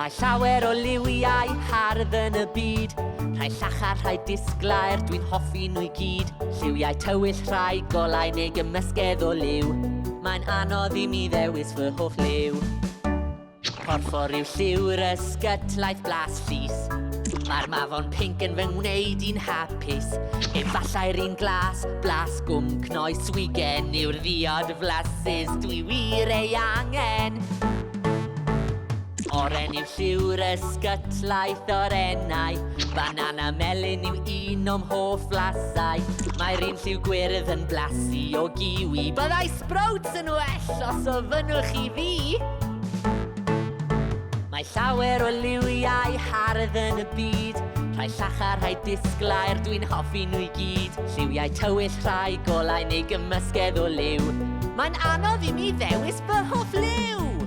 Mae llawer o liwiau hardd yn y byd, rhai llachar, rhai disglair, dwi'n hoffi nhw I gyd. Lliwiau tywyll, rhai golau neu gymysgedd o liw. Mae'n anodd I mi ddewis fy hoff liw. Porffor yw lliw'r ysgytlaeth blas llys. Mae'r mafon pinc yn fy ngwneud i'n hapus. Efallai'r un glas, blas gwm cnoi swigen yw'r ddiod flasus dwi wir ei angen. Oren yw lliw'r ysgytlaeth orenau, banana melyn yw un o'm hoff flasau. Mae'r un lliw gwyrdd yn blasu o giwi, byddai sprouts yn well os o fynnwch I fi. Mae llawer o liwiau hardd yn y byd, rhai llachar, rhai disglair, dwi'n hoffi nhw I gyd. Lliwiau tywyll, rhai golau neu gymysgedd o liw. Mae'n anodd I mi ddewis fy hoff liw.